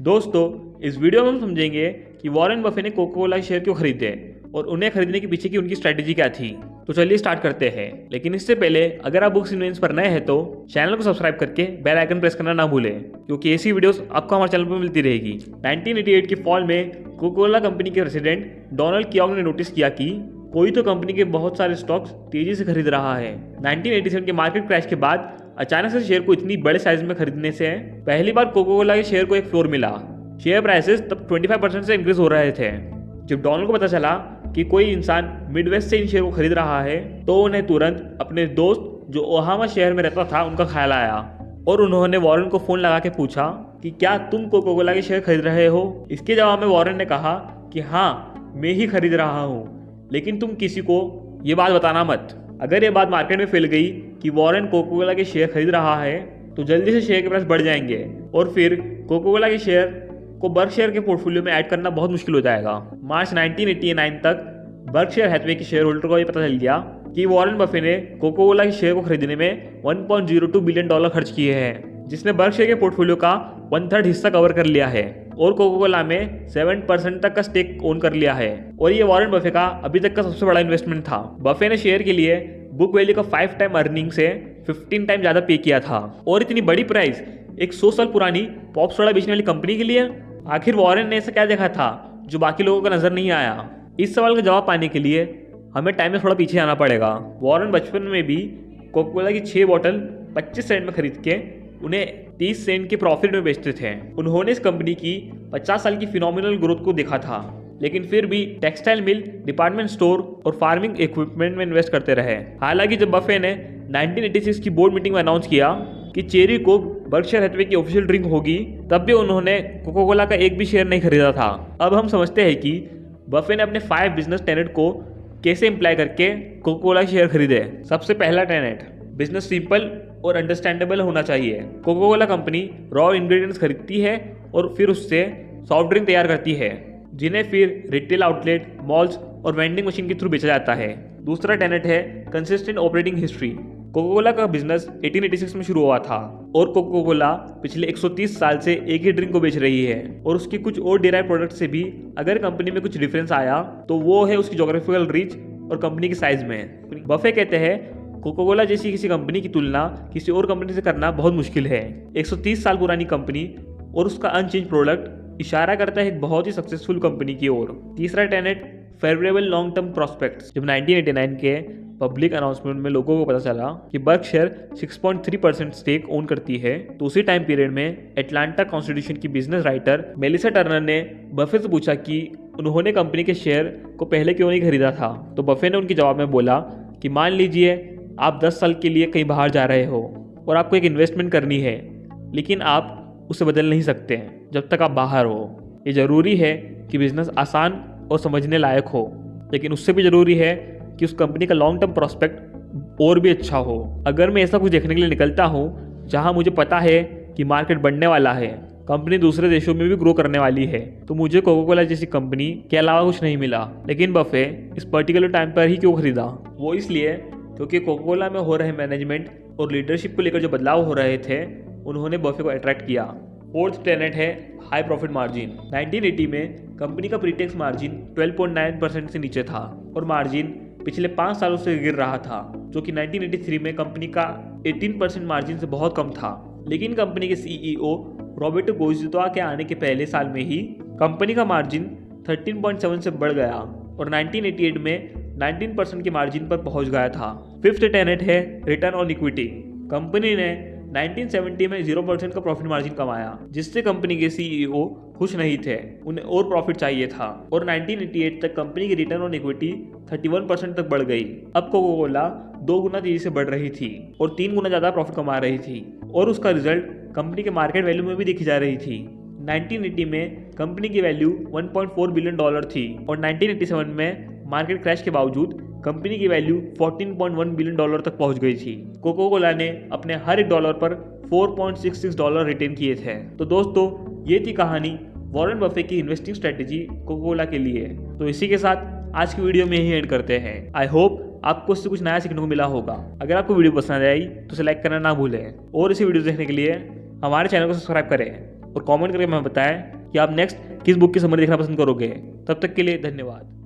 दोस्तों, इस वीडियो में हम समझेंगे कि वॉरेन बफे ने कोका कोला के शेयर क्यों खरीदे और उन्हें खरीदने के पीछे की उनकी स्ट्रैटेजी क्या थी। तो चलिए स्टार्ट करते हैं। लेकिन इससे पहले अगर आप बुक्स इन्वेंट्स पर नए हैं तो चैनल को सब्सक्राइब करके बेल आइकन प्रेस करना ना भूलें, क्योंकि ऐसी वीडियोस आपको हमारे चैनल पर मिलती रहेगी। 1988 के फॉल में कोका कोला कंपनी के प्रेसिडेंट डोनाल्ड कियोंग ने नोटिस किया कि कोई तो कंपनी के बहुत सारे स्टॉक्स तेजी से खरीद रहा है। 1987 के मार्केट क्रैश के बाद अचानक से शेयर को इतनी बड़े साइज में खरीदने से पहली बार कोका कोला के शेयर को एक फ्लोर मिला। शेयर प्राइसेस तब 25% से इंक्रीज हो रहे थे। जब डोनाल्ड को पता चला कि कोई इंसान मिडवेस्ट से इन शेयर को खरीद रहा है तो उन्हें तुरंत अपने दोस्त जो ओहामा शहर में रहता था उनका ख्याल आया और उन्होंने वॉरेन को फोन लगा के पूछा कि क्या तुम कोका कोला के शेयर खरीद रहे हो। इसके जवाब में वॉरेन ने कहा कि हाँ, मैं ही खरीद रहा हूँ, लेकिन तुम किसी को ये बात बताना मत। अगर ये बात मार्केट में फैल गई कि वॉरेन कोका कोला के शेयर खरीद रहा है तो जल्दी से शेयर के प्राइस बढ़ जाएंगे और फिर कोका कोला के शेयर को बर्कशायर के पोर्टफोलियो में ऐड करना बहुत मुश्किल हो जाएगा। मार्च 1989 तक बर्कशायर हैथवे के शेयर होल्डर को ये पता चल गया कि वॉरेन बफे ने कोका कोला के शेयर को खरीदने में $1.02 बिलियन खर्च किए हैं, जिसने बर्कशायर के पोर्टफोलियो का 1/3 हिस्सा कवर कर लिया है और कोका कोला में 7% तक का स्टेक ओन कर लिया है। और ये वॉरेन बफे का अभी तक का सबसे बड़ा इन्वेस्टमेंट था। बफे ने शेयर के लिए बुक वैल्यू का 5 टाइम अर्निंग से 15 टाइम ज्यादा पे किया था। और इतनी बड़ी प्राइस एक 100 साल पुरानी पॉप सोडा बेचने वाली कंपनी के लिए। आखिर वॉरेन ने ऐसा क्या देखा था जो बाकी लोगों को नजर नहीं आया? इस सवाल का जवाब पाने के लिए हमें टाइम में थोड़ा पीछे आना पड़ेगा। वॉरेन बचपन में भी कोका कोला की 6 बॉटल 25 सेंट में खरीद के उन्हें 30 सेंट के प्रॉफिट में बेचते थे। उन्होंने इस कंपनी की 50 साल की फिनोमिनल ग्रोथ को देखा था, लेकिन फिर भी टेक्सटाइल मिल, डिपार्टमेंट स्टोर और फार्मिंग इक्विपमेंट में इन्वेस्ट करते रहे। हालांकि जब बफे ने 1986 की बोर्ड मीटिंग में अनाउंस किया कि चेरी कोक बर्कशायर हैथवे की ऑफिशियल ड्रिंक होगी, तब भी उन्होंने कोका कोला का एक भी शेयर नहीं खरीदा था। अब हम समझते हैं कि बफे ने अपने 5 बिजनेस टेनेट को कैसे इम्प्लाई करके कोका कोला के शेयर खरीदे। सबसे पहला टेनेट, बिजनेस सिंपल और अंडरस्टैंडेबल होना चाहिए। Coca Cola company raw ingredients खरीदती है और फिर उससे सॉफ्ट ड्रिंक तैयार करती है, जिन्हें फिर रिटेल आउटलेट, मॉल्स और वेंडिंग मशीन के थ्रू बेचा जाता है। दूसरा टेनेट है consistent operating history. Coca Cola का बिजनेस 1886 में शुरू हुआ था और कोका कोला पिछले 130 साल से एक ही ड्रिंक को बेच रही है और उसकी कुछ और डेराइव प्रोडक्ट से भी अगर कंपनी में कुछ डिफरेंस आया तो वो है उसकी ज्योग्राफिकल रीच और कंपनी के साइज में। बफे कहते हैं कोका कोला जैसी किसी कंपनी की तुलना किसी और कंपनी से करना बहुत मुश्किल है। 130 साल पुरानी कंपनी और उसका अनचेंज प्रोडक्ट इशारा करता है एक बहुत ही सक्सेसफुल कंपनी की ओर। तीसरा Tenet, favourable long term prospects. जब 1989 के पब्लिक अनाउंसमेंट में लोगों को पता चला कि बर्कशायर 6.3% स्टेक ओन करती है, तो उसी टाइम पीरियड में एटलांटा कॉन्स्टिट्यूशन की बिजनेस राइटर मेलिसा टर्नर ने बफे से पूछा कि उन्होंने कंपनी के शेयर को पहले क्यों नहीं खरीदा था। तो बफे ने उनके जवाब में बोला कि मान लीजिए आप 10 साल के लिए कहीं बाहर जा रहे हो और आपको एक इन्वेस्टमेंट करनी है, लेकिन आप उसे बदल नहीं सकते जब तक आप बाहर हो। ये जरूरी है कि बिजनेस आसान और समझने लायक हो, लेकिन उससे भी जरूरी है कि उस कंपनी का लॉन्ग टर्म प्रोस्पेक्ट और भी अच्छा हो। अगर मैं ऐसा कुछ देखने के लिए निकलता हूँ जहाँ मुझे पता है कि मार्केट बढ़ने वाला है, कंपनी दूसरे देशों में भी ग्रो करने वाली है, तो मुझे कोका कोला जैसी कंपनी के अलावा कुछ नहीं मिला। लेकिन बफे इस पर्टिकुलर टाइम पर ही क्यों खरीदा? वो इसलिए क्योंकि कोका कोला में हो रहे मैनेजमेंट और लीडरशिप को लेकर जो बदलाव हो रहे थे उन्होंने बफे को अट्रैक्ट किया। फोर्थ टेनेट है हाई प्रॉफिट मार्जिन। 1980 में कंपनी का प्रीटेक्स मार्जिन 12.9% से नीचे था और मार्जिन पिछले 5 सालों से गिर रहा था, जो कि 1983 में कंपनी का 18% मार्जिन से बहुत कम था। लेकिन कंपनी के सीईओ रॉबर्टो गोजित्वा के आने के पहले साल में ही कंपनी का मार्जिन 13.7 से बढ़ गया और 1988 में 19% के मार्जिन पर पहुंच गया था। फिफ्थ टेनेट है रिटर्न ऑन इक्विटी। कंपनी ने 1970 में 0% का प्रॉफिट मार्जिन कमाया, जिससे कंपनी के सीईओ खुश नहीं थे, उन्हें और प्रॉफिट चाहिए था और 1988 तक कंपनी की रिटर्न ऑन इक्विटी 31% तक बढ़ गई। अब कोका कोला 2 गुना तेजी से बढ़ रही थी और 3 गुना ज्यादा प्रॉफिट कमा रही थी और उसका रिजल्ट कंपनी के मार्केट वैल्यू में भी देखी जा रही थी। 1980 में कंपनी की वैल्यू $1.4 बिलियन थी और 1987 में मार्केट क्रैश के बावजूद कंपनी की वैल्यू $14.1 बिलियन तक पहुंच गई थी। कोका कोला ने अपने हर एक डॉलर पर $4.66 रिटेन किए थे। तो दोस्तों, ये थी कहानी वॉरेन बफे की इन्वेस्टिंग स्ट्रेटेजी कोका कोला के लिए। तो इसी के साथ आज की वीडियो में यही एंड करते हैं। आई होप आपको इससे कुछ नया सीखने को मिला होगा। अगर आपको वीडियो पसंद आई तो इसे लाइक करना ना भूलें और इसी वीडियो देखने के लिए हमारे चैनल को सब्सक्राइब करें। और कमेंट करके हमें बताएं कि आप नेक्स्ट किस बुक की समरी देखना पसंद करोगे। तब तक के लिए धन्यवाद।